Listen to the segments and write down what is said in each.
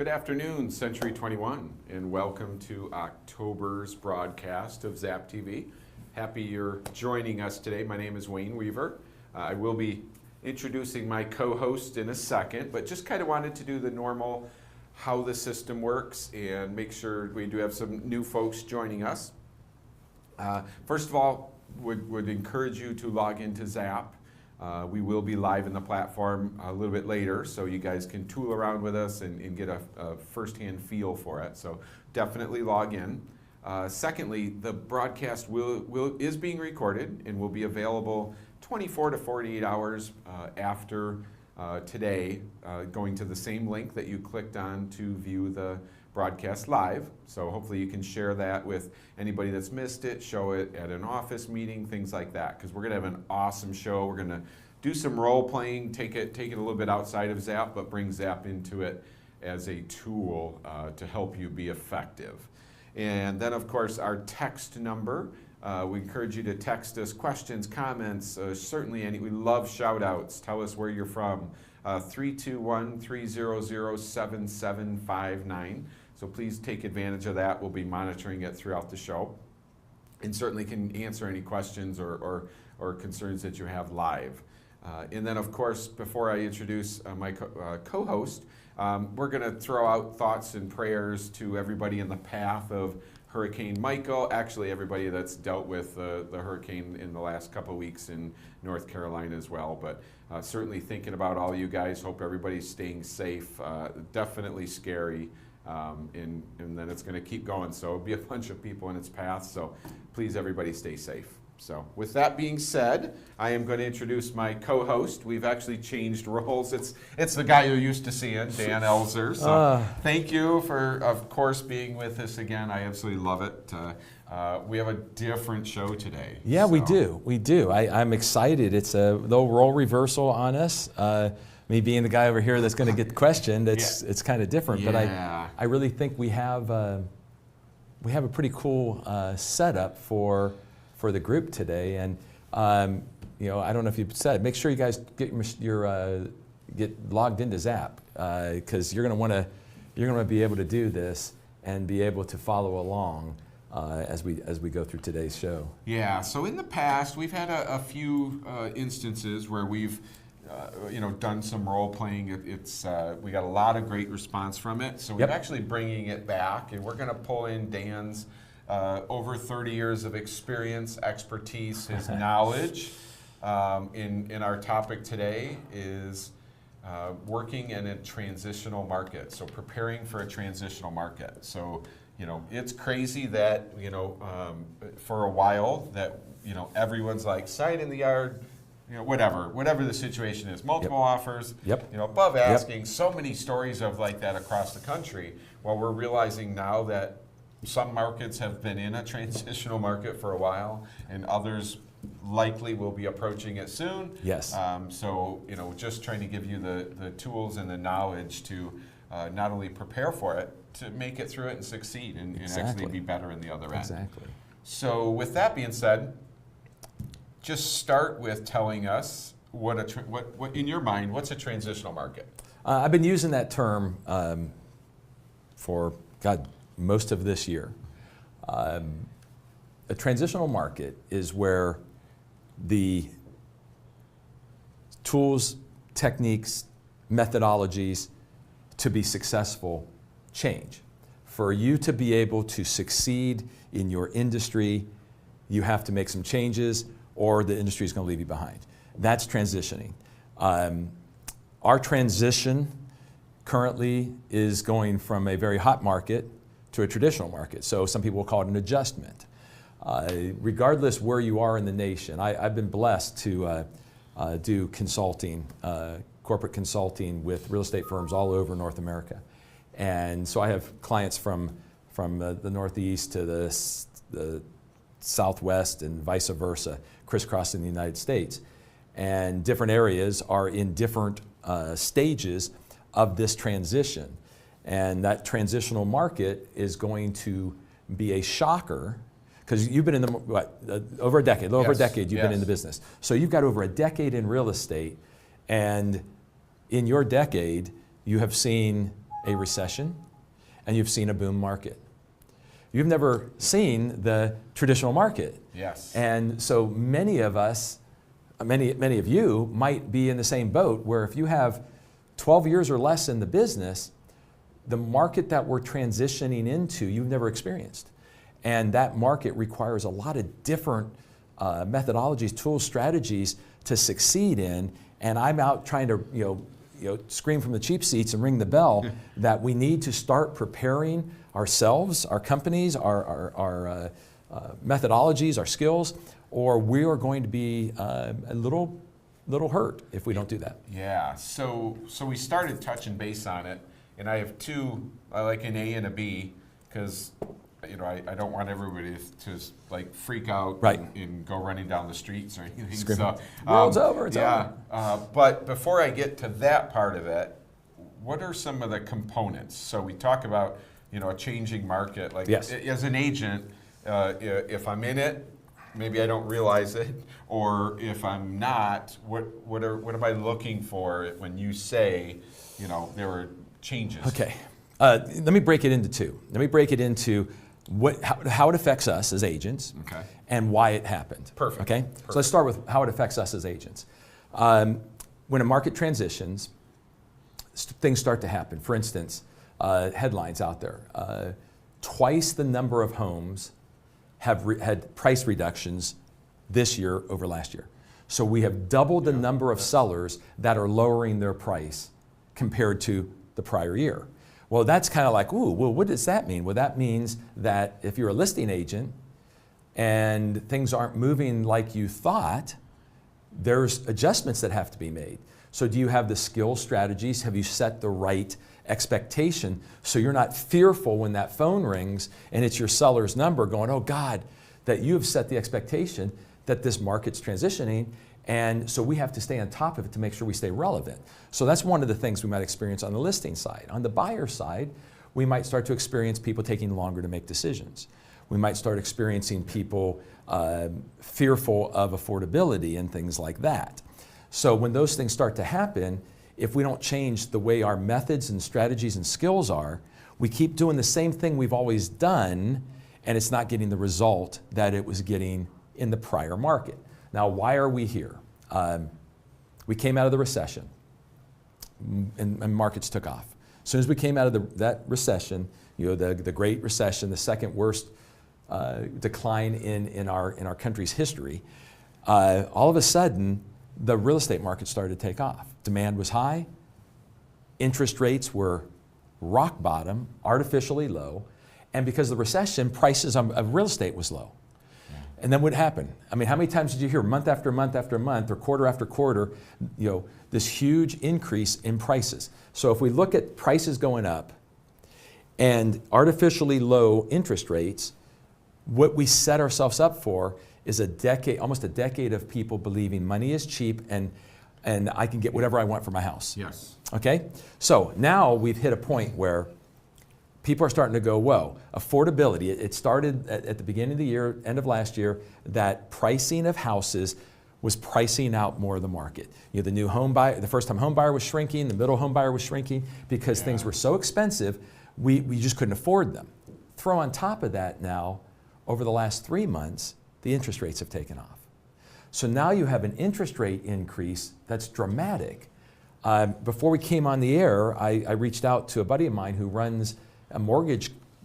Good afternoon, Century 21, and welcome to October's broadcast of ZapTV. Happy you're joining us today. My name is Wayne Weaver. I will be introducing my co-host in a second, but just kind of wanted to do the normal how the system works and make sure we do have some new folks joining us. First of all, would encourage you to log into Zap. We will be live in the platform a little bit later, so you guys can tool around with us and get a first-hand feel for it. So definitely log in. Secondly, the broadcast is being recorded and will be available 24 to 48 hours after today, going to the same link that you clicked on to view the broadcast live. So hopefully you can share that with anybody that's missed it, show it at an office meeting, things like that, because we're going to have an awesome show. We're going to do some role playing, take it a little bit outside of Zap, but bring Zap into it as a tool to help you be effective. And then, of course, our text number. We encourage you to text us questions, comments, certainly we love shout outs. Tell us where you're from. 321-300-7759. So please take advantage of that. We'll be monitoring it throughout the show. And certainly can answer any questions or concerns that you have live. And then, of course, before I introduce my co-host, we're going to throw out thoughts and prayers to everybody in the path of Hurricane Michael, actually everybody that's dealt with the hurricane in the last couple of weeks in North Carolina as well. But certainly thinking about all you guys, hope everybody's staying safe. Definitely scary, and then it's going to keep going. So it'll be a bunch of people in its path, so please everybody stay safe. So with that being said, I am going to introduce my co-host. We've actually changed roles. It's the guy you're used to seeing, Dan Elzer. So thank you for, of course, being with us again. I absolutely love it. We have a different show today. Yeah, so. We do. I'm excited. It's a little role reversal on us. Me being the guy over here that's going to get questioned, it's kind of different. Yeah. But I really think we have a pretty cool setup for the group today, and you know, I don't know if you've said, make sure you guys get get logged into Zap, because you're going to be able to do this and be able to follow along as we go through today's show. Yeah. So in the past, we've had a few instances where we've done some role playing. We got a lot of great response from it. So we're actually bringing it back, and we're going to pull in Dan's over 30 years of experience, expertise, his knowledge. In our topic today is working in a transitional market. So preparing for a transitional market. So it's crazy that for a while that everyone's like sign in the yard. Whatever the situation is, multiple offers, above asking, so many stories of like that across the country. Well, we're realizing now that some markets have been in a transitional market for a while, and others likely will be approaching it soon. Yes. So just trying to give you the tools and the knowledge to not only prepare for it, to make it through it and succeed, and actually be better in the other end. Exactly. So with that being said, just start with telling us what in your mind, what's a transitional market? I've been using that term for most of this year. A transitional market is where the tools, techniques, methodologies to be successful change. For you to be able to succeed in your industry, you have to make some changes, or the industry is going to leave you behind. That's transitioning. Our transition currently is going from a very hot market to a traditional market. So some people will call it an adjustment. Regardless where you are in the nation, I've been blessed to do consulting, corporate consulting with real estate firms all over North America. And so I have clients from the Northeast to the Southwest and vice versa, crisscrossing the United States. And different areas are in different stages of this transition. And that transitional market is going to be a shocker, because you've been in over a decade, over a decade you've been in the business. So you've got over a decade in real estate, and in your decade, you have seen a recession and you've seen a boom market. You've never seen the traditional market. Yes. And so many of us, many of you might be in the same boat where if you have 12 years or less in the business, the market that we're transitioning into, you've never experienced. And that market requires a lot of different methodologies, tools, strategies to succeed in. And I'm out trying to scream from the cheap seats and ring the bell that we need to start preparing ourselves, our companies, our methodologies, our skills, or we are going to be a little hurt if we don't do that. Yeah, so we started touching base on it, and I have two, I like an A and a B, because I don't want everybody to like freak out Right. and go running down the streets or anything. Screaming, So, world's over, it's over. But before I get to that part of it, what are some of the components? So we talk about a changing market. Like Yes. as an agent, if I'm in it, maybe I don't realize it, or if I'm not, what am I looking for when you say there are changes? Okay, let me break it into two. Let me break it into how it affects us as agents, Okay. and why it happened. Perfect. Okay, Perfect. so let's start with how it affects us as agents. When a market transitions, things start to happen. For instance, headlines out there. Twice the number of homes have had price reductions this year over last year. So we have doubled the number of sellers that are lowering their price compared to the prior year. Well, that's kind of like, ooh, well, what does that mean? Well, that means that if you're a listing agent and things aren't moving like you thought, there's adjustments that have to be made. So do you have the skill strategies? Have you set the right expectation so you're not fearful when that phone rings and it's your seller's number going, oh God, that you have set the expectation that this market's transitioning, and so we have to stay on top of it to make sure we stay relevant. So that's one of the things we might experience on the listing side. On the buyer side, we might start to experience people taking longer to make decisions. We might start experiencing people fearful of affordability and things like that. So when those things start to happen, if we don't change the way our methods and strategies and skills are, we keep doing the same thing we've always done, and it's not getting the result that it was getting in the prior market. Now, why are we here? We came out of the recession, and markets took off. As soon as we came out of that recession, the Great Recession, the second worst decline in our country's history, all of a sudden, the real estate market started to take off. Demand was high, interest rates were rock bottom, artificially low, and because of the recession, prices of real estate was low. And then what happened? I mean, how many times did you hear month after month after month or quarter after quarter, this huge increase in prices? So if we look at prices going up and artificially low interest rates, what we set ourselves up for is almost a decade of people believing money is cheap and I can get whatever I want for my house. Yes. Okay? So now we've hit a point where people are starting to go, whoa, affordability. It started at the beginning of the year, end of last year, that pricing of houses was pricing out more of the market. The new home buyer, the first-time home buyer was shrinking, the middle home buyer was shrinking because things were so expensive, we just couldn't afford them. Throw on top of that now, over the last 3 months, the interest rates have taken off. So now you have an interest rate increase that's dramatic. Before we came on the air, I reached out to a buddy of mine who runs the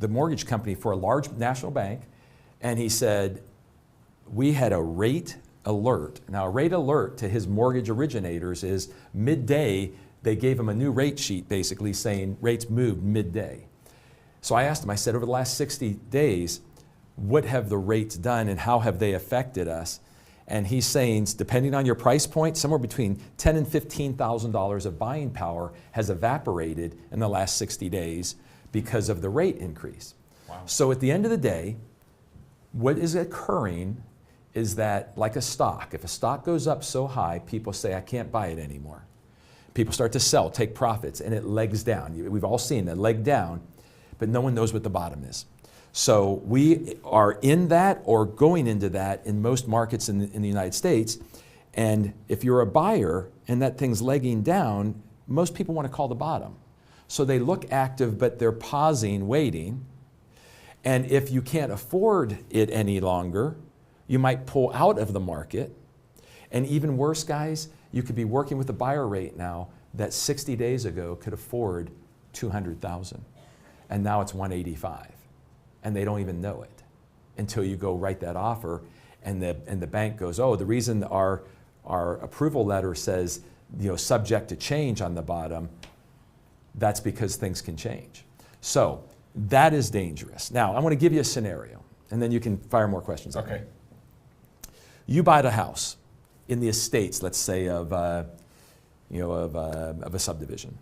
mortgage company for a large national bank, and he said, we had a rate alert. Now, a rate alert to his mortgage originators is midday, they gave him a new rate sheet basically saying rates moved midday. So I asked him, I said, over the last 60 days, what have the rates done and how have they affected us? And he's saying, depending on your price point, somewhere between $10,000 and $15,000 of buying power has evaporated in the last 60 days because of the rate increase. Wow. So at the end of the day, what is occurring is that, like a stock, if a stock goes up so high, people say, I can't buy it anymore. People start to sell, take profits, and it legs down. We've all seen that, leg down, but no one knows what the bottom is. So we are in that or going into that in most markets in the United States. And if you're a buyer and that thing's legging down, most people want to call the bottom. So they look active, but they're pausing, waiting. And if you can't afford it any longer, you might pull out of the market. And even worse, guys, you could be working with a buyer rate now that 60 days ago could afford $200,000. And now it's 185. And they don't even know it until you go write that offer. And the bank goes, oh, the reason our approval letter says, subject to change on the bottom, that's because things can change. So that is dangerous. Now, I want to give you a scenario, and then you can fire more questions. Okay. You buy the house in the estates, let's say, of a subdivision,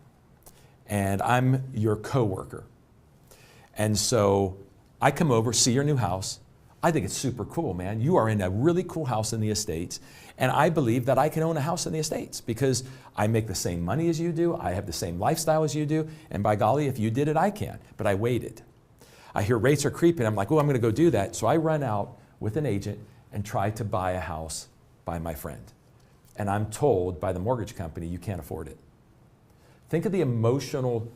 and I'm your coworker. And so I come over, see your new house. I think it's super cool, man. You are in a really cool house in the estates, and I believe that I can own a house in the estates because I make the same money as you do, I have the same lifestyle as you do, and by golly, if you did it, I can. But I waited. I hear rates are creeping. I'm like, oh, I'm going to go do that. So I run out with an agent and try to buy a house by my friend. And I'm told by the mortgage company, you can't afford it. Think of the emotional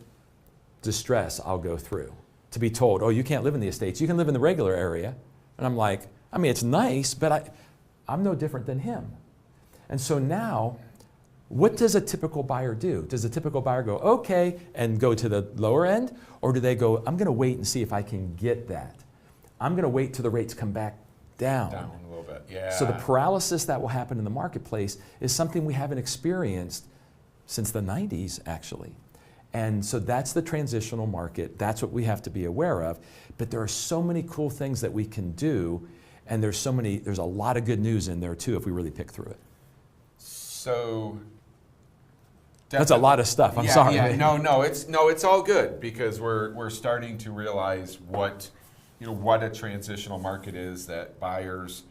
distress I'll go through to be told, oh, you can't live in the estates, you can live in the regular area. And I'm like, it's nice, but I'm no different than him. And so now, what does a typical buyer do? Does a typical buyer go, okay, and go to the lower end? Or do they go, I'm going to wait and see if I can get that? I'm going to wait till the rates come back down. Down a little bit, yeah. So the paralysis that will happen in the marketplace is something we haven't experienced since the 90s, actually. And so that's the transitional market. That's what we have to be aware of. But there are so many cool things that we can do, and there's a lot of good news in there too if we really pick through it. So that's a lot of stuff. I'm sorry. Yeah, no, it's all good because we're starting to realize what a transitional market is, that buyers,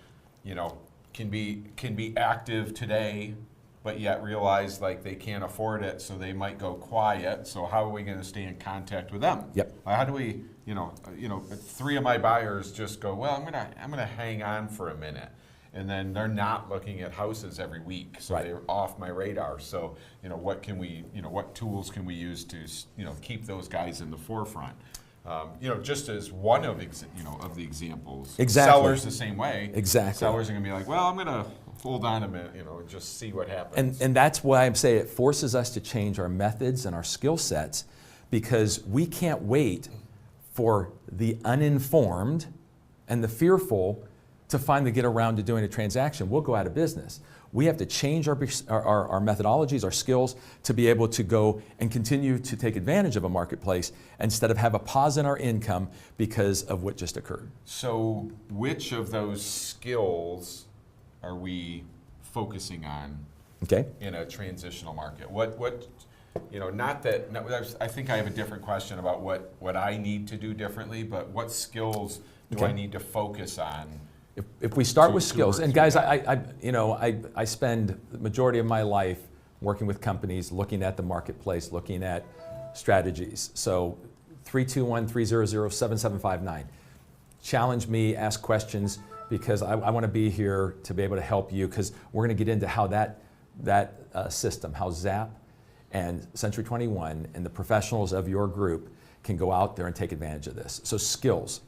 can be active today, but yet realize like they can't afford it, so they might go quiet. So how are we going to stay in contact with them? Yep. How do we, three of my buyers just go, well, I'm gonna hang on for a minute, and then they're not looking at houses every week, so right. They're off my radar. So what can we, what tools can we use to keep those guys in the forefront? Just as one of of the examples. Exactly. Sellers the same way. Exactly. Sellers are going to be like, well, I'm going to hold on a minute, and just see what happens. And that's why I'm saying it forces us to change our methods and our skill sets, because we can't wait for the uninformed and the fearful to finally get around to doing a transaction. We'll go out of business. We have to change our methodologies, our skills, to be able to go and continue to take advantage of a marketplace instead of have a pause in our income because of what just occurred. So which of those skills are we focusing on in a transitional market? I think I have a different question about what I need to do differently, but what skills do I need to focus on? If we start with skills, and guys, I spend the majority of my life working with companies, looking at the marketplace, looking at strategies. So 321-300-7759. Challenge me, ask questions, because I want to be here to be able to help you, because we're going to get into how that system, how Zap and Century 21 and the professionals of your group can go out there and take advantage of this. So skills.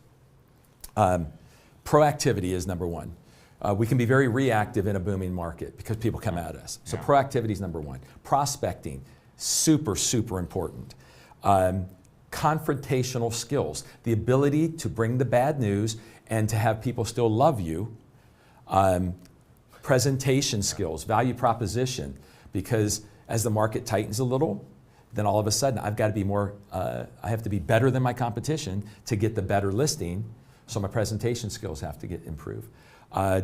Proactivity is number one. We can be very reactive in a booming market because people come at us. So proactivity is number one. Prospecting, super, super important. Confrontational skills, the ability to bring the bad news and to have people still love you. Presentation skills, value proposition, because as the market tightens a little, then all of a sudden I've got to be I have to be better than my competition to get the better listing. So my presentation skills have to get improved.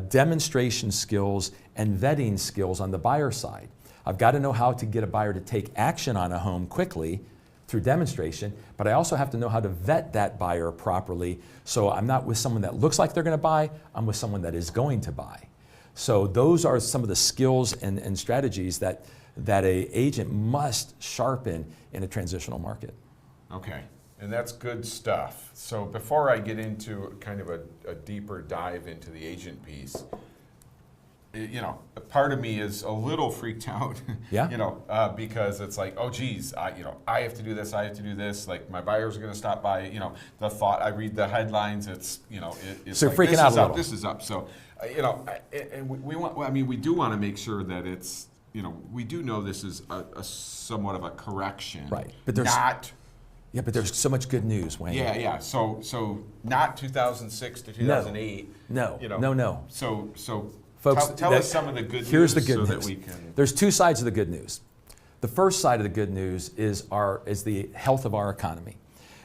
Demonstration skills and vetting skills on the buyer side. I've got to know how to get a buyer to take action on a home quickly through demonstration, but I also have to know how to vet that buyer properly, so I'm not with someone that looks like they're going to buy, I'm with someone that is going to buy. So those are some of the skills and strategies that an agent must sharpen in a transitional market. Okay. And that's good stuff. So before I get into kind of a deeper dive into the agent piece, you know, a part of me is a little freaked out, Yeah. you know, because it's like, oh, geez, you know, I have to do this, I have to do this. Like, my buyers are going to stop by. You know, the thought, I read the headlines, it's, you know, it's So like, you're freaking this out is a up, little. this is up. So, you know, and we want, I mean, we do want to make sure that it's, you know, we do know this is a somewhat of a correction. Right. But there's not. Yeah, but there's so much good news, Wayne. Yeah, yeah. So not 2006 to 2008. No, You know. no. So Folks, tell us some of the good here's news the good so news. that we can. There's two sides of the good news. The first side of the good news is the health of our economy.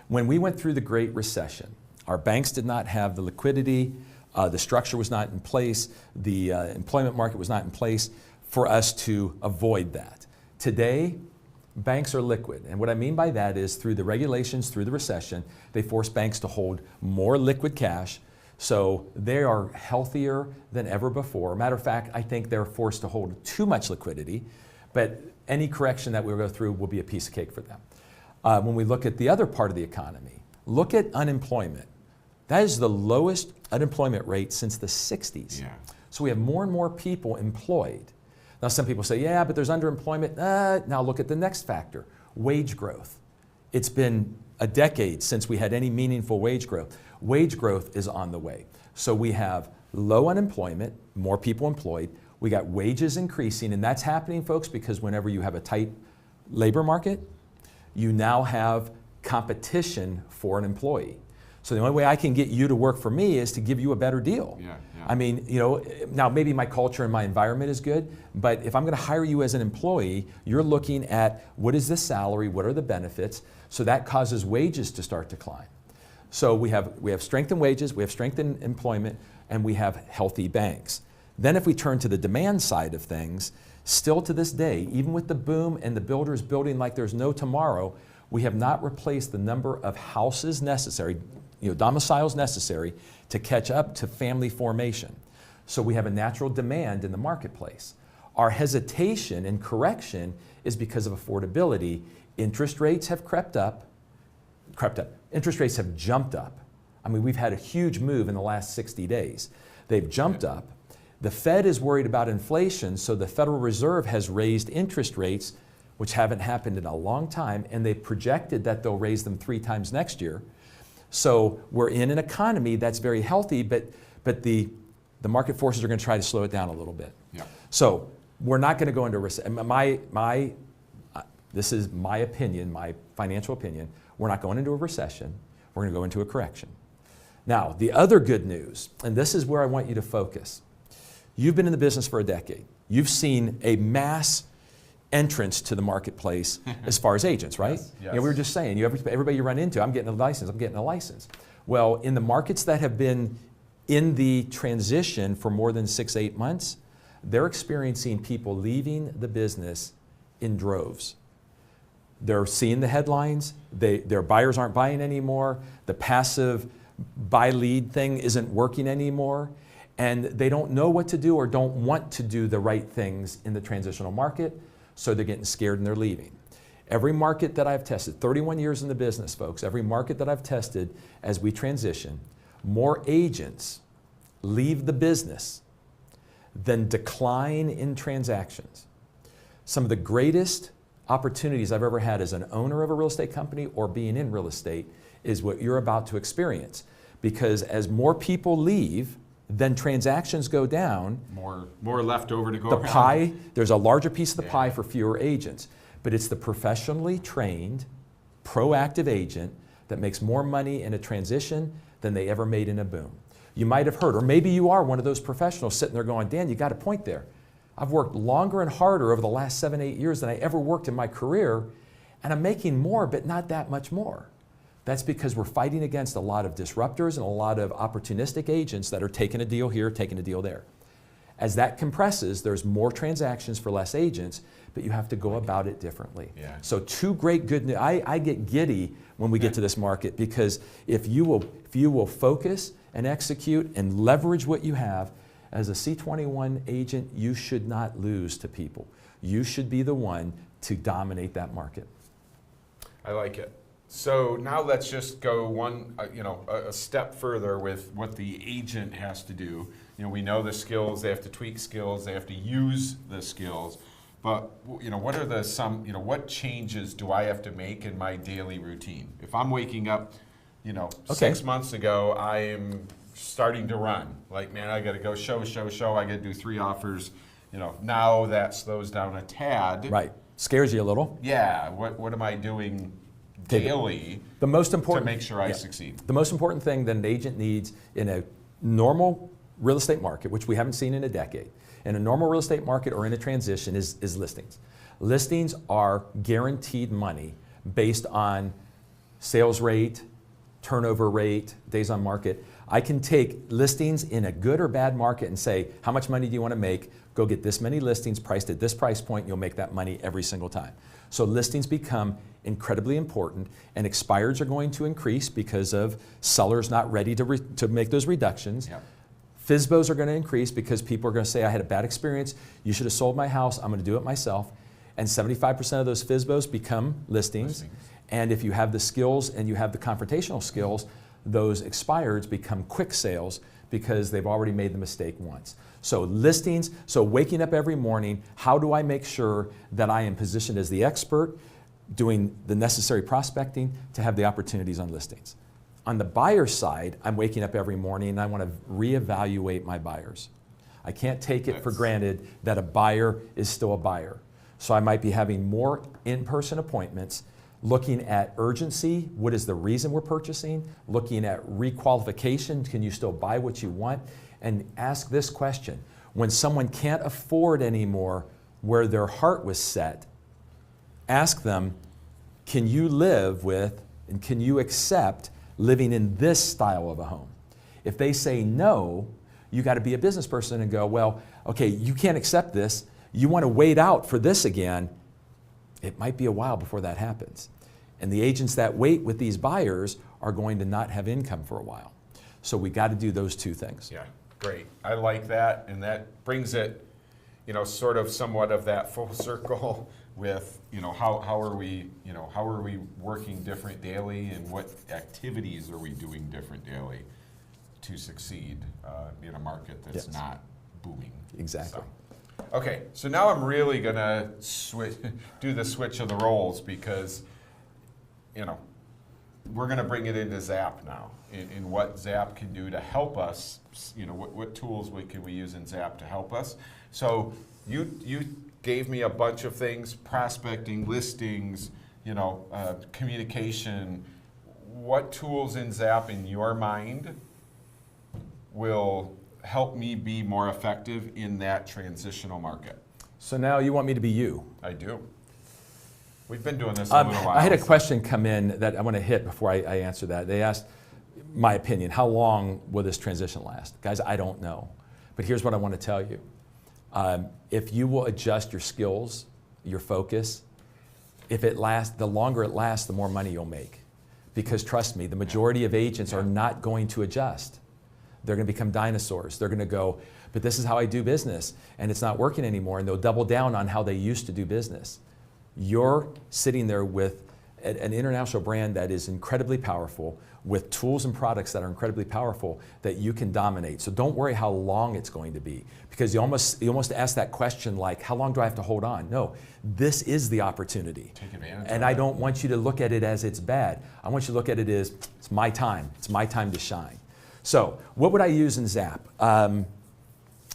When we went through the Great Recession, our banks did not have the liquidity, the structure was not in place, the employment market was not in place for us to avoid that. Today, banks are liquid. And what I mean by that is through the regulations, through the recession, they force banks to hold more liquid cash. So they are healthier than ever before. Matter of fact, I think they're forced to hold too much liquidity, but any correction that we go through will be a piece of cake for them. When we look at the other part of the economy, look at unemployment. That is the lowest unemployment rate since the 60s. Yeah. So we have more and more people employed. Now some people say, yeah, but there's underemployment. Now look at the next factor, wage growth. It's been a decade since we had any meaningful wage growth. Wage growth is on the way. So we have low unemployment, more people employed. We got wages increasing, and that's happening, folks, because whenever you have a tight labor market, you now have competition for an employee. So the only way I can get you to work for me is to give you a better deal. Yeah. I mean, you know, now maybe my culture and my environment is good, but if I'm going to hire you as an employee, you're looking at what is the salary, what are the benefits, so that causes wages to start to climb. So we have strength in wages, we have strength in employment, and we have healthy banks. Then if we turn to the demand side of things, still to this day, even with the boom and the builders building like there's no tomorrow, we have not replaced the number of houses necessary, you know, domiciles necessary to catch up to family formation. So we have a natural demand in the marketplace. Our hesitation and correction is because of affordability. Interest rates have crept up. Interest rates have jumped up. I mean, we've had a huge move in the last 60 days. They've jumped up. The Fed is worried about inflation, so the Federal Reserve has raised interest rates, which haven't happened in a long time, and they projected that they'll raise them 3 times next year. So we're in an economy that's very healthy, but the market forces are going to try to slow it down a little bit. Yeah. So we're not going to go into recession. This is my opinion, my financial opinion. We're not going into a recession. We're going to go into a correction. Now, the other good news, and this is where I want you to focus. You've been in the business for a decade. You've seen a mass entrance to the marketplace as far as agents, right? Yes. You know, we were just saying, everybody you run into, I'm getting a license. Well, in the markets that have been in the transition for more than 6-8 months, they're experiencing people leaving the business in droves. They're seeing the headlines, their buyers aren't buying anymore, the passive buy lead thing isn't working anymore, and they don't know what to do or don't want to do the right things in the transitional market, so they're getting scared and they're leaving. Every market that I've tested, 31 years in the business, folks, every market that I've tested as we transition, more agents leave the business than decline in transactions. Some of the greatest opportunities I've ever had as an owner of a real estate company or being in real estate is what you're about to experience. Because as more people leave, then transactions go down. More left over to go The around. pie, there's a larger piece of the pie for fewer agents. But it's the professionally trained, proactive agent that makes more money in a transition than they ever made in a boom. You might have heard, or maybe you are one of those professionals sitting there going, Dan, you got a point there. I've worked longer and harder over the last 7-8 years than I ever worked in my career, and I'm making more, but not that much more. That's because we're fighting against a lot of disruptors and a lot of opportunistic agents that are taking a deal here, taking a deal there. As that compresses, there's more transactions for less agents, but you have to go about it differently. Yeah. So two great good news. I get giddy when we get to this market, because if you will focus and execute and leverage what you have, as a C21 agent, you should not lose to people. You should be the one to dominate that market. I like it. So now let's just go a step further with what the agent has to do. We know the skills, they have to tweak skills, they have to use the skills, but what are what changes do I have to make in my daily routine? If I'm waking up, 6 months ago, I am starting to run. Like, man, I got to go show, I got to do 3 offers. Now that slows down a tad. Right. Scares you a little. Yeah. What am I doing daily the most important, to make sure I succeed? The most important thing that an agent needs in a normal real estate market, which we haven't seen in a decade, in a normal real estate market or in a transition is listings. Listings are guaranteed money based on sales rate, turnover rate, days on market. I can take listings in a good or bad market and say, how much money do you want to make? Go get this many listings priced at this price point, you'll make that money every single time. So listings become incredibly important, and expireds are going to increase because of sellers not ready to make those reductions. Yep. FSBOs are going to increase because people are going to say, I had a bad experience, you should have sold my house, I'm going to do it myself. And 75% of those FSBOs become listings. And if you have the skills and you have the confrontational skills, those expireds become quick sales because they've already made the mistake once. So listings, so waking up every morning, how do I make sure that I am positioned as the expert, doing the necessary prospecting to have the opportunities on listings? On the buyer side, I'm waking up every morning and I want to reevaluate my buyers. I can't take it for granted that a buyer is still a buyer. So I might be having more in-person appointments, looking at urgency, what is the reason we're purchasing, looking at requalification, can you still buy what you want, and ask this question. When someone can't afford anymore where their heart was set, ask them, can you live with and can you accept living in this style of a home? If they say no, you got to be a business person and go, well, okay, you can't accept this, you want to wait out for this again, it might be a while before that happens. And the agents that wait with these buyers are going to not have income for a while. So we got to do those two things. Yeah, great. I like that, and that brings it, sort of somewhat of that full circle with, how are we working different daily, and what activities are we doing different daily to succeed in a market that's not booming. Exactly. Okay, so now I'm really gonna do the switch of the roles because, we're gonna bring it into Zap now, in what Zap can do to help us. What tools can we use in Zap to help us? So you gave me a bunch of things: prospecting, listings, communication. What tools in Zap, in your mind, will help me be more effective in that transitional market? So now you want me to be you? I do. We've been doing this a little while. I had a question come in that I want to hit before I answer that. They asked my opinion, how long will this transition last? Guys, I don't know. But here's what I want to tell you. If you will adjust your skills, your focus, if it lasts, the longer it lasts, the more money you'll make. Because trust me, the majority of agents are not going to adjust. They're going to become dinosaurs. They're going to go, but this is how I do business, and it's not working anymore, and they'll double down on how they used to do business. You're sitting there with an international brand that is incredibly powerful, with tools and products that are incredibly powerful that you can dominate. So don't worry how long it's going to be, because you almost ask that question like, how long do I have to hold on? No, this is the opportunity. Take advantage. And I don't want you to look at it as it's bad. I want you to look at it as it's my time. It's my time to shine. So what would I use in Zap?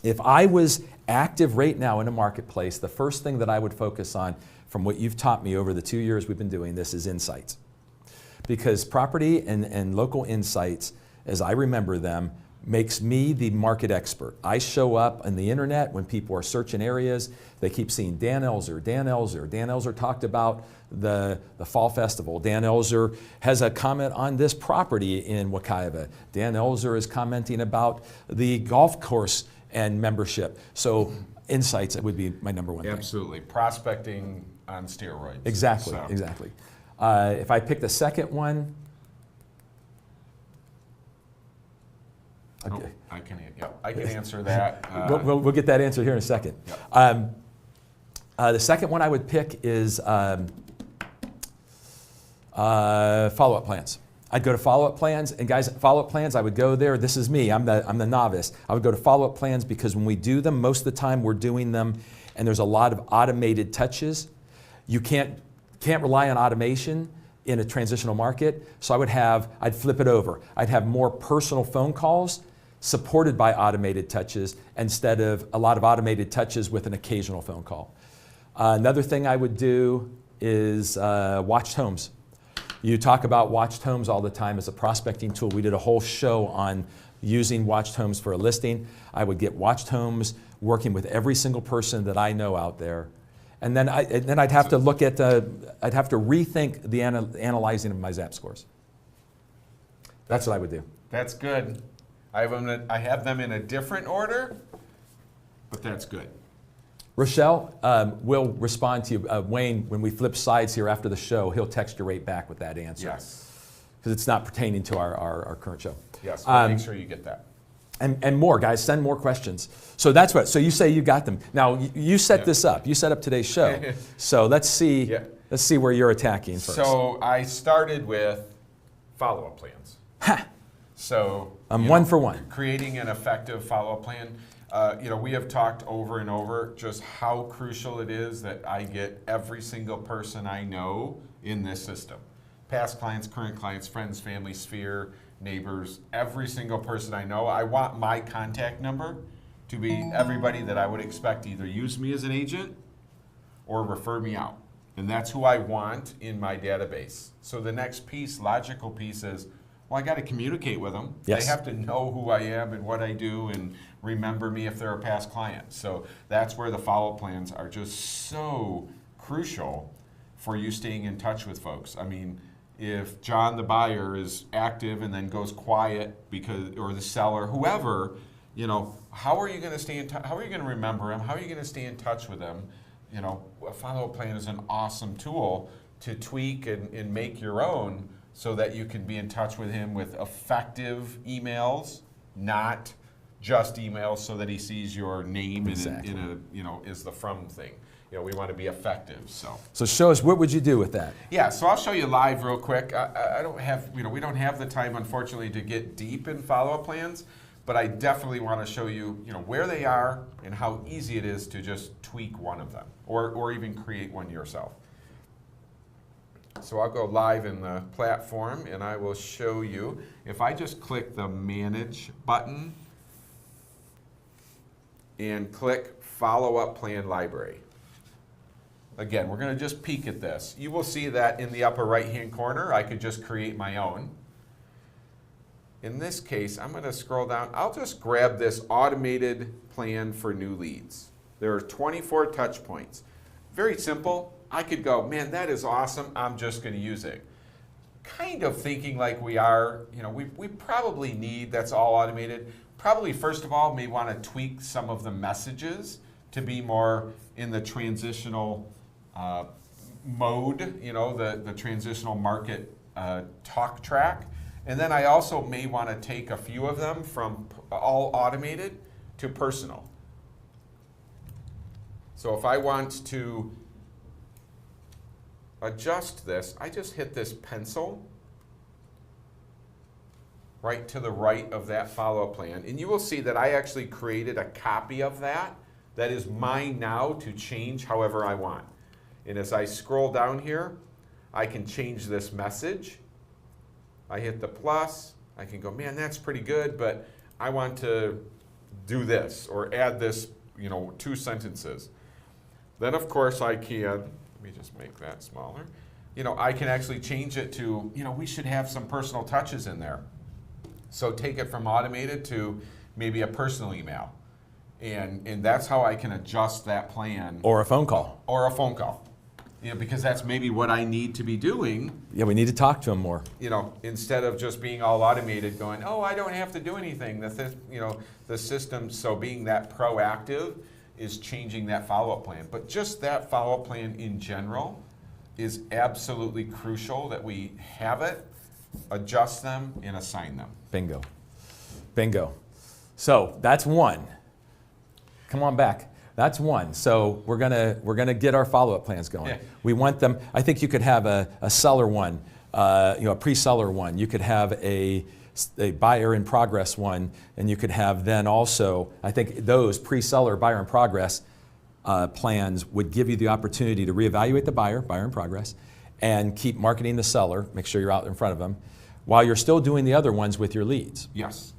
If I was active right now in a marketplace, the first thing that I would focus on, from what you've taught me over the 2 years we've been doing this, is insights. Because property and local insights, as I remember them, makes me the market expert. I show up on the internet when people are searching areas. They keep seeing Dan Elzer, Dan Elzer. Dan Elzer talked about the Fall Festival. Dan Elzer has a comment on this property in Wekiva. Dan Elzer is commenting about the golf course and membership. So insights would be my number one thing. Absolutely. Prospecting on steroids. Exactly, exactly. If I pick the second one, okay. I can answer that. We'll get that answer here in a second. Yep. The second one I would pick is Follow-up plans. I'd go to follow-up plans, and guys, follow-up plans, I would go there. This is me, I'm the novice. I would go to follow-up plans because when we do them, most of the time we're doing them, and there's a lot of automated touches. You can't rely on automation in a transitional market, so I'd flip it over. I'd have more personal phone calls supported by automated touches instead of a lot of automated touches with an occasional phone call. Another thing I would do is watched homes. You talk about watched homes all the time as a prospecting tool. We did a whole show on using watched homes for a listing. I would get watched homes, working with every single person that I know out there. And then I'd have to look at, I'd have to rethink the analyzing of my ZAP scores. That's what I would do. That's good. I have them in a different order, but that's good. Rochelle will respond to you. Wayne, when we flip sides here after the show, he'll text you right back with that answer. Yes. Because it's not pertaining to our current show. Yes, we'll make sure you get that. And more, guys, send more questions. So that's what, so you say you got them. Now, you set this up. You set up today's show. So let's see where you're attacking first. So I started with follow-up plans. Ha! So I'm one for one. Creating an effective follow-up plan. We have talked over and over just how crucial it is that I get every single person I know in this system. Past clients, current clients, friends, family, sphere, neighbors, every single person I know. I want my contact number to be everybody that I would expect to either use me as an agent or refer me out. And that's who I want in my database. So the next piece, logical piece is, well, I got to communicate with them. Yes. They have to know who I am and what I do and remember me if they're a past client. So that's where the follow-up plans are just so crucial for you staying in touch with folks. I mean, if John the buyer is active and then goes quiet because, or the seller, whoever, how are you going to stay in touch? How are you going to remember him? How are you going to stay in touch with him? A follow-up plan is an awesome tool to tweak and make your own so that you can be in touch with him with effective emails, not just emails so that he sees your name Exactly. is the from thing. We want to be effective. So show us, what would you do with that? Yeah, so I'll show you live real quick. I don't have, we don't have the time, unfortunately, to get deep in follow-up plans, but I definitely want to show you, where they are and how easy it is to just tweak one of them or even create one yourself. So I'll go live in the platform and I will show you. If I just click the Manage button and click Follow-up Plan Library. Again, we're going to just peek at this. You will see that in the upper right-hand corner, I could just create my own. In this case, I'm going to scroll down. I'll just grab this automated plan for new leads. There are 24 touch points. Very simple. I could go, man, that is awesome. I'm just going to use it. Kind of thinking like we are, we probably need, that's all automated. Probably, first of all, may want to tweak some of the messages to be more in the transitional mode, the transitional market talk track. And then I also may want to take a few of them from all automated to personal. So if I want to adjust this, I just hit this pencil right to the right of that follow-up plan. And you will see that I actually created a copy of that is mine now to change however I want. And as I scroll down here, I can change this message. I hit the plus. I can go, man, that's pretty good, but I want to do this or add this, 2 sentences. Then, of course, I can, let me just make that smaller. I can actually change it to, we should have some personal touches in there. So take it from automated to maybe a personal email. And that's how I can adjust that plan. Or a phone call. Or a phone call. Because that's maybe what I need to be doing. Yeah, we need to talk to them more. Instead of just being all automated going, oh, I don't have to do anything. The system, so being that proactive is changing that follow-up plan. But just that follow-up plan in general is absolutely crucial that we have it, adjust them, and assign them. Bingo. Bingo. So that's one. Come on back. That's one. So we're gonna get our follow-up plans going. Yeah. We want them. I think you could have a seller one a pre-seller one. You could have a buyer in progress one, and you could have then also, I think those pre-seller buyer in progress plans would give you the opportunity to reevaluate the buyer in progress, and keep marketing the seller, make sure you're out in front of them, while you're still doing the other ones with your leads. Yes.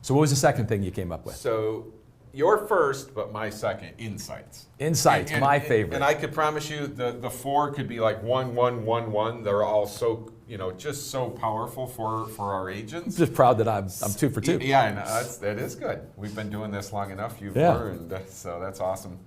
So what was the second thing you came up with? So your first, but my second, insights. Insights, my favorite. And I could promise you the four could be like 1, 1, 1, 1. They're all so, just so powerful for our agents. I'm just proud that I'm 2 for 2. Yeah, and that is good. We've been doing this long enough. You've Yeah. learned, so that's awesome.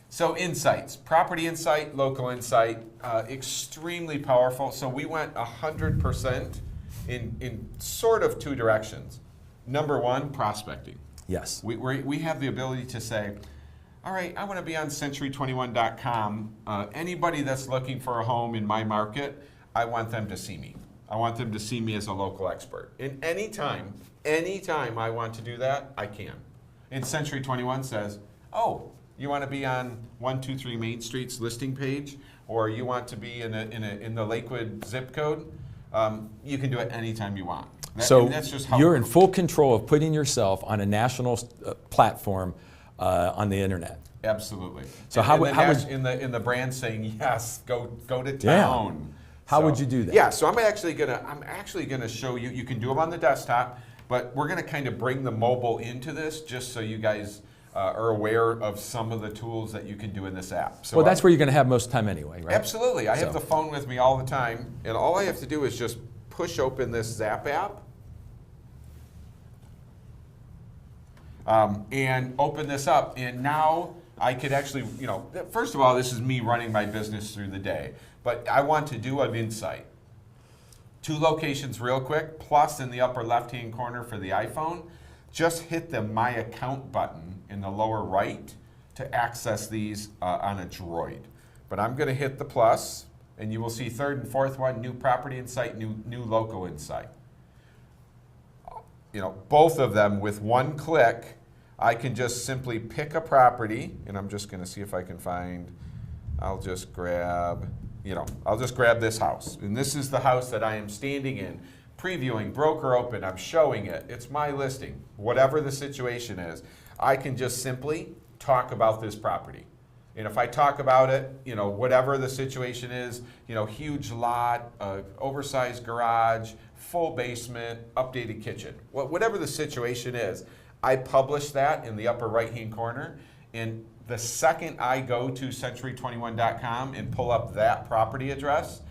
So insights, property insight, local insight, extremely powerful. So we went 100% in sort of 2 directions. Number one, prospecting. Yes. We have the ability to say, all right, I want to be on Century21.com. Anybody that's looking for a home in my market, I want them to see me. I want them to see me as a local expert. And anytime I want to do that, I can. And Century21 says, oh, you want to be on 123 Main Street's listing page, or you want to be in the Lakewood zip code, you can do it anytime you want. So that's just how you're in full control of putting yourself on a national platform on the internet. Absolutely. So in the brand saying yes, go to town. Yeah. How would you do that? Yeah, so I'm actually gonna show you. You can do them on the desktop, but we're gonna kind of bring the mobile into this just so you guys are aware of some of the tools that you can do in this app. So well, that's where you're going to have most time anyway, right? Absolutely. I have the phone with me all the time, and all I have to do is just push open this Zap app and open this up, and now I could actually, first of all, this is me running my business through the day, but I want to do an insight. 2 locations real quick, plus in the upper left-hand corner for the iPhone, just hit the My Account button in the lower right to access these on a Droid. But I'm going to hit the plus, and you will see 3rd and 4th one, new property insight, new local insight. Both of them with 1 click, I can just simply pick a property, and I'm just going to see if I can find, I'll just grab this house. And this is the house that I am standing in, previewing, broker open, I'm showing it, it's my listing. Whatever the situation is, I can just simply talk about this property. And if I talk about it, whatever the situation is, huge lot, oversized garage, full basement, updated kitchen, whatever the situation is, I publish that in the upper right-hand corner. And the second I go to Century21.com and pull up that property address,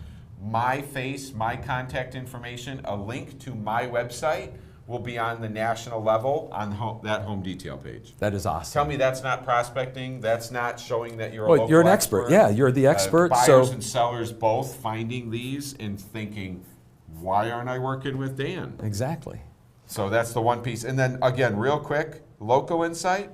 my face, my contact information, a link to my website will be on the national level on that home detail page. That is awesome. Tell me that's not prospecting. That's not showing that you're a Well, local you're an expert. Yeah, you're the expert. Buyers and sellers both finding these and thinking, why aren't I working with Dan? Exactly. So that's the one piece. And then again, real quick, local insight.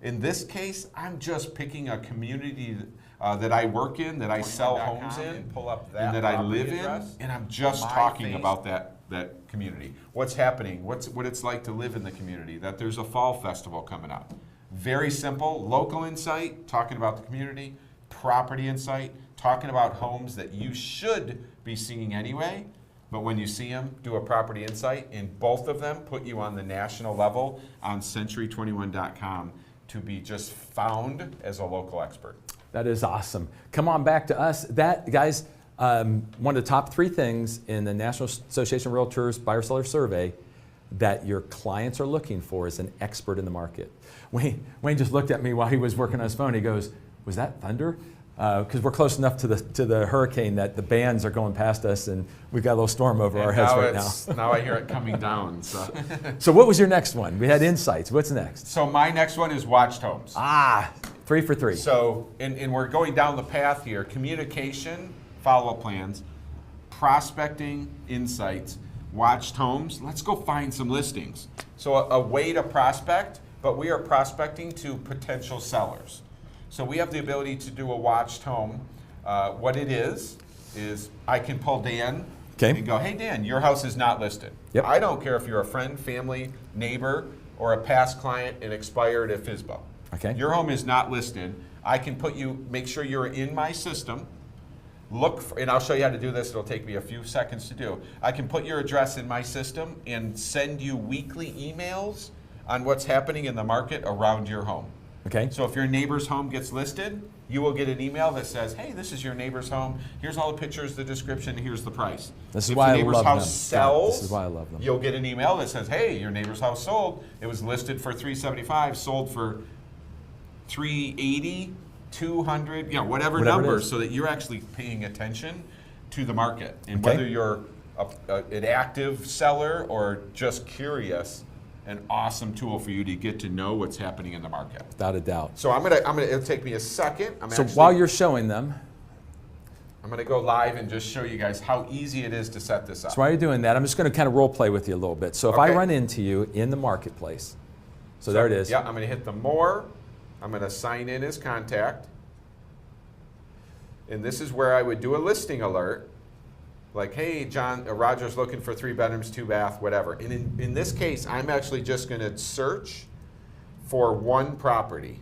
In this case, I'm just picking a community that I work in, that I sell homes in, and that I live in, and I'm just talking about that community. What's happening, what it's like to live in the community, that there's a fall festival coming up. Very simple, local insight, talking about the community, property insight, talking about homes that you should be seeing anyway, but when you see them, do a property insight, and both of them put you on the national level on Century21.com to be just found as a local expert. That is awesome. Come on back to us. That, guys, one of the top 3 things in the National Association of Realtors Buyer-Seller Survey that your clients are looking for is an expert in the market. Wayne just looked at me while he was working on his phone. He goes, was that thunder? Because we're close enough to the hurricane that the bands are going past us, and we've got a little storm over our heads right now. Now I hear it coming down. So. So what was your next one? We had insights. What's next? So my next one is watched homes. 3 for 3. So, and we're going down the path here. Communication, follow-up plans, prospecting, insights, watched homes. Let's go find some listings. So a way to prospect, but we are prospecting to potential sellers. So we have the ability to do a watched home. What it is I can pull Dan and go, hey Dan, your house is not listed. Yep. I don't care if you're a friend, family, neighbor, or a past client and expired at FSBO. Okay. Your home is not listed. I can make sure you're in my system. and I'll show you how to do this. It'll take me a few seconds to do. I can put your address in my system and send you weekly emails on what's happening in the market around your home. Okay. So if your neighbor's home gets listed, you will get an email that says, hey, this is your neighbor's home. Here's all the pictures, the description, here's the price. This is why I love them. If the neighbor's house sells, this is why I love them. You'll get an email that says, hey, your neighbor's house sold. It was listed for $375, sold for $380, $200, whatever number, so that you're actually paying attention to the market. And Okay. whether you're an active seller or just curious, an awesome tool for you to get to know what's happening in the market. Without a doubt. So it'll take me a second. While you're showing them, I'm going to go live and just show you guys how easy it is to set this up. so while you're doing that, I'm just going to kind of role play with you a little bit. So if I Okay. run into you in the marketplace, so there it is. Yeah, I'm going to hit the more. I'm going to sign in as contact. And this is where I would do a listing alert. Like, hey, John, Roger's looking for 3 bedrooms, 2 bath, whatever. And in this case, I'm actually just going to search for one property.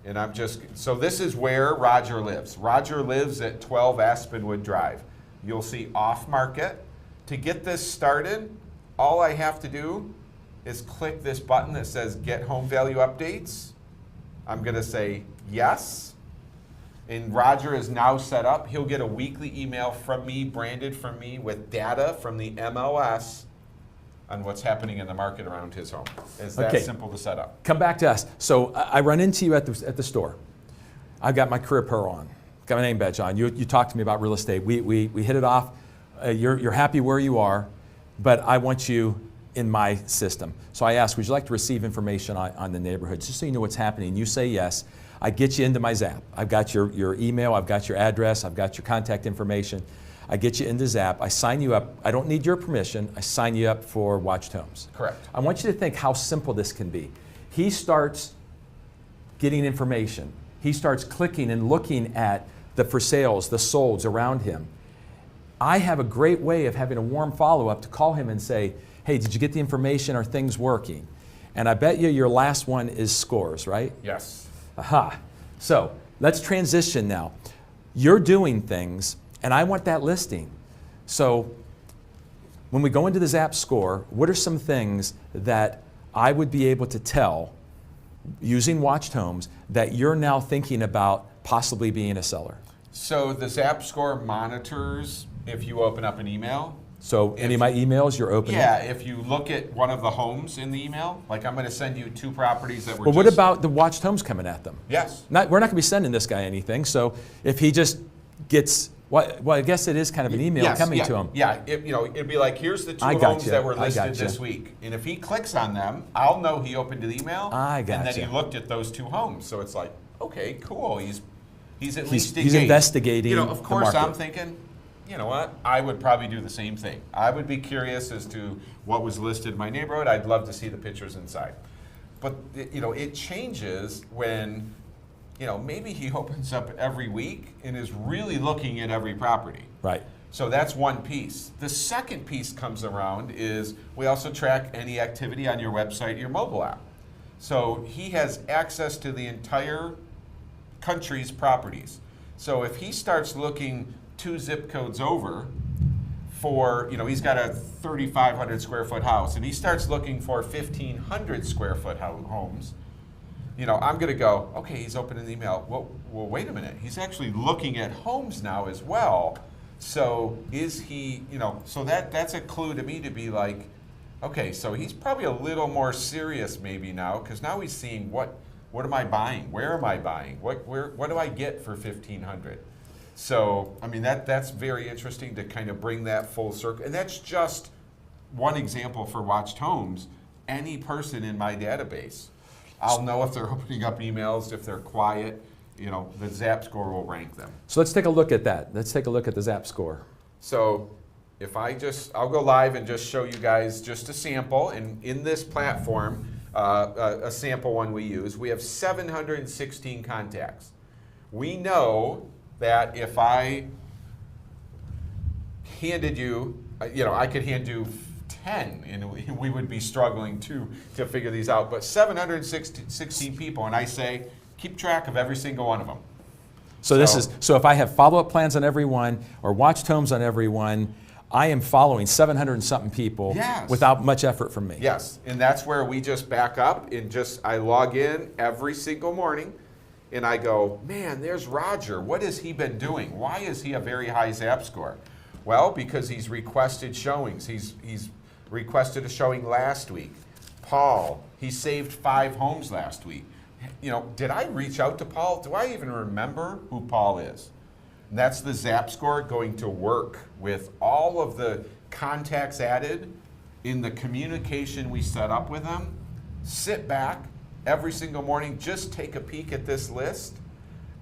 And so this is where Roger lives. Roger lives at 12 Aspenwood Drive. You'll see off market. To get this started, all I have to do is click this button that says Get Home Value Updates. I'm going to say yes. And Roger is now set up. He'll get a weekly email from me, branded from me, with data from the MLS on what's happening in the market around his home. It's that simple to set up. Come back to us. So I run into you at the store. I've got my career apparel on, got my name badge on. You talked to me about real estate. We hit it off. You're happy where you are, but I want you in my system. So I ask, would you like to receive information on the neighborhood, just so you know what's happening? You say yes. I get you into my Zap. I've got your email, I've got your address, I've got your contact information. I get you into Zap. I sign you up. I don't need your permission. I sign you up for Watched Homes. Correct. I want you to think how simple this can be. He starts getting information. He starts clicking and looking at the for sales, the solds around him. I have a great way of having a warm follow-up to call him and say, hey, did you get the information? Are things working? And I bet you your last one is scores, right? Yes. Aha. So let's transition now. You're doing things, and I want that listing. So when we go into the Zap score, what are some things that I would be able to tell using Watched Homes that you're now thinking about possibly being a seller? So the Zap score monitors if you open up an email. So any of my emails you're opening? Yeah, if you look at one of the homes in the email, like I'm going to send you 2 properties that were Well, what about the Watched Homes coming at them? Yes. We're not going to be sending this guy anything, so if he just gets, well, I guess it is kind of an email coming to him. Yeah, it'd be like, here's the 2 homes that were listed this week. And if he clicks on them, I'll know he opened the email. And then he looked at those 2 homes. So it's like, okay, cool. He's at least engaged. He's investigating of course, the market. I'm thinking, you know what? I would probably do the same thing. I would be curious as to what was listed in my neighborhood. I'd love to see the pictures inside. But it changes when maybe he opens up every week and is really looking at every property. Right. So that's one piece. The second piece comes around is we also track any activity on your website, your mobile app. So he has access to the entire country's properties. So if he starts looking 2 zip codes over for, he's got a 3,500 square foot house and he starts looking for 1,500 square foot homes, I'm going to go, okay, he's opening the email. Well, wait a minute. He's actually looking at homes now as well. So is he, so that's a clue to me to be like, okay, so he's probably a little more serious maybe now, because now he's seeing what am I buying? Where am I buying? What do I get for 1,500? So, I mean, that's very interesting to kind of bring that full circle. And that's just one example for Watched Homes. Any person in my database, I'll know if they're opening up emails, if they're quiet, the Zap score will rank them. So let's take a look at that. Let's take a look at the Zap score. So if I'll go live and just show you guys just a sample. And in this platform, a sample one we use, we have 716 contacts. We know that if I handed you, I could hand you 10 and we would be struggling to figure these out. But 716 people, and I say, keep track of every single one of them. So if I have follow-up plans on everyone or watched homes on everyone, I am following 700 and something people without much effort from me. Yes, and that's where we just back up and I log in every single morning and I go, man, there's Roger. What has he been doing? Why is he a very high Zap score? Well, because he's requested showings. He's requested a showing last week. Paul, he saved 5 homes last week. You know, did I reach out to Paul? Do I even remember who Paul is? And that's the Zap score going to work with all of the contacts added in the communication we set up with them. Sit back every single morning, just take a peek at this list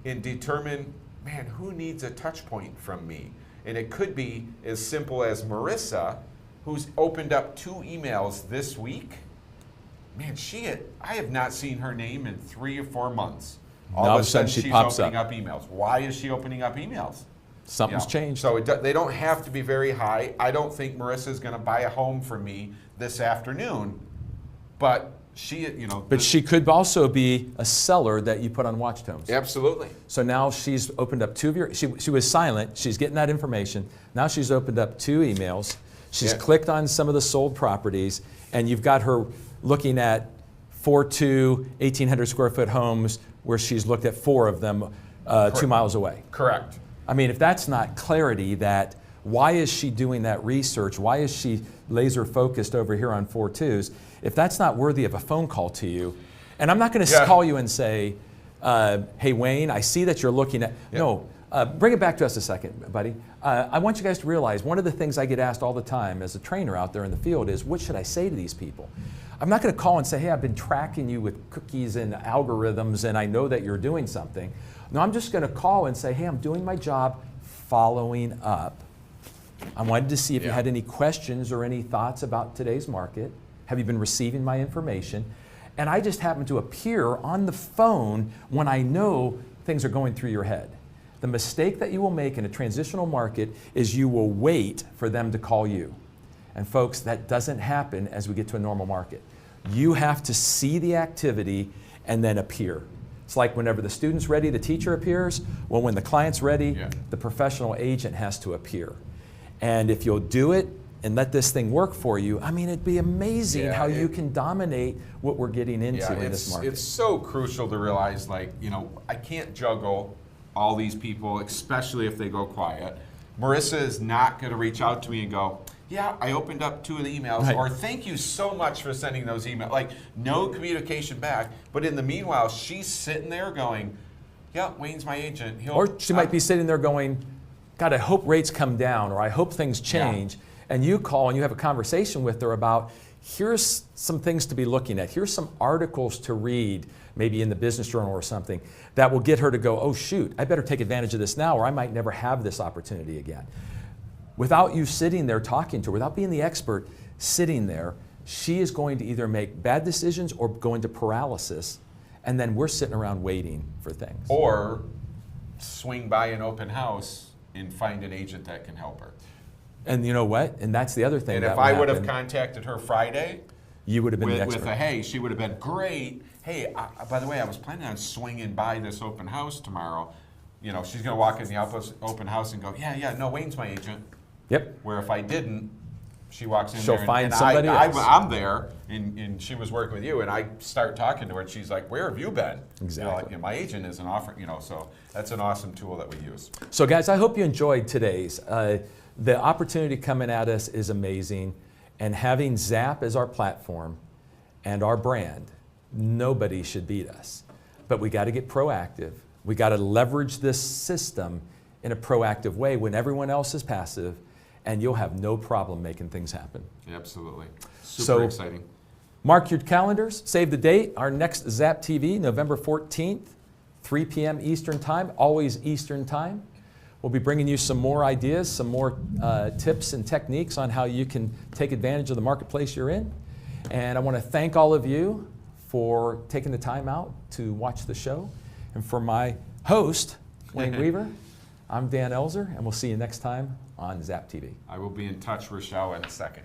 and determine, man, who needs a touch point from me? And it could be as simple as Marissa, who's opened up 2 emails this week. Man, I have not seen her name in 3 or 4 months. All of a sudden she's opening up emails. Why is she opening up emails? Something's changed. So they don't have to be very high. I don't think Marissa's going to buy a home from me this afternoon, but But she could also be a seller that you put on watched homes. Absolutely. So now she's opened up 2 of your, she was silent, she's getting that information. Now she's opened up 2 emails. She's clicked on some of the sold properties, and you've got her looking at 4.2, 1,800 square foot homes where she's looked at 4 of them 2 miles away. Correct. I mean, if that's not clarity, that why is she doing that research? Why is she laser focused over here on 4.2s? If that's not worthy of a phone call to you, and I'm not going to call you and say, hey, Wayne, I see that you're looking at, no, bring it back to us a second, buddy. I want you guys to realize one of the things I get asked all the time as a trainer out there in the field is, what should I say to these people? I'm not going to call and say, hey, I've been tracking you with cookies and algorithms and I know that you're doing something. No, I'm just going to call and say, hey, I'm doing my job following up. I wanted to see if you had any questions or any thoughts about today's market. Have you been receiving my information? And I just happen to appear on the phone when I know things are going through your head. The mistake that you will make in a transitional market is you will wait for them to call you. And folks, that doesn't happen as we get to a normal market. You have to see the activity and then appear. It's like whenever the student's ready, the teacher appears. Well, when the client's ready, the professional agent has to appear. And if you'll do it and let this thing work for you, I mean, it'd be amazing how you can dominate what we're getting into in this market. It's so crucial to realize, like, I can't juggle all these people, especially if they go quiet. Marissa is not going to reach out to me and go, yeah, I opened up 2 of the emails, or thank you so much for sending those emails. Like, no communication back. But in the meanwhile, she's sitting there going, yeah, Wayne's my agent. Or she might be sitting there going, God, I hope rates come down, or I hope things change. And you call and you have a conversation with her about, here's some things to be looking at. Here's some articles to read, maybe in the Business Journal or something, that will get her to go, oh shoot, I better take advantage of this now, or I might never have this opportunity again. Without you sitting there talking to her, without being the expert sitting there, she is going to either make bad decisions or go into paralysis, and then we're sitting around waiting for things. Or swing by an open house and find an agent that can help her. And you know what? And that's the other thing. And that if I would have contacted her Friday, you would have been the expert. With a hey, she would have been great. Hey, by the way, I was planning on swinging by this open house tomorrow. She's going to walk in the open house and go, yeah, no, Wayne's my agent. Yep. Where if I didn't, she walks in She'll there find somebody else. I'm there, and she was working with you, and I start talking to her, and she's like, where have you been? Exactly. My agent isn't offering, so that's an awesome tool that we use. So guys, I hope you enjoyed today's. The opportunity coming at us is amazing, and having Zap as our platform and our brand, nobody should beat us. But we got to get proactive. We got to leverage this system in a proactive way when everyone else is passive, and you'll have no problem making things happen. Absolutely. Super exciting. Mark your calendars, save the date. Our next ZapTV, November 14th, 3 p.m. Eastern Time, always Eastern Time. We'll be bringing you some more ideas, some more tips and techniques on how you can take advantage of the marketplace you're in. And I want to thank all of you for taking the time out to watch the show. And for my host, Wayne Weaver, I'm Dan Elzer, and we'll see you next time on ZapTV. I will be in touch, Rochelle, in a second.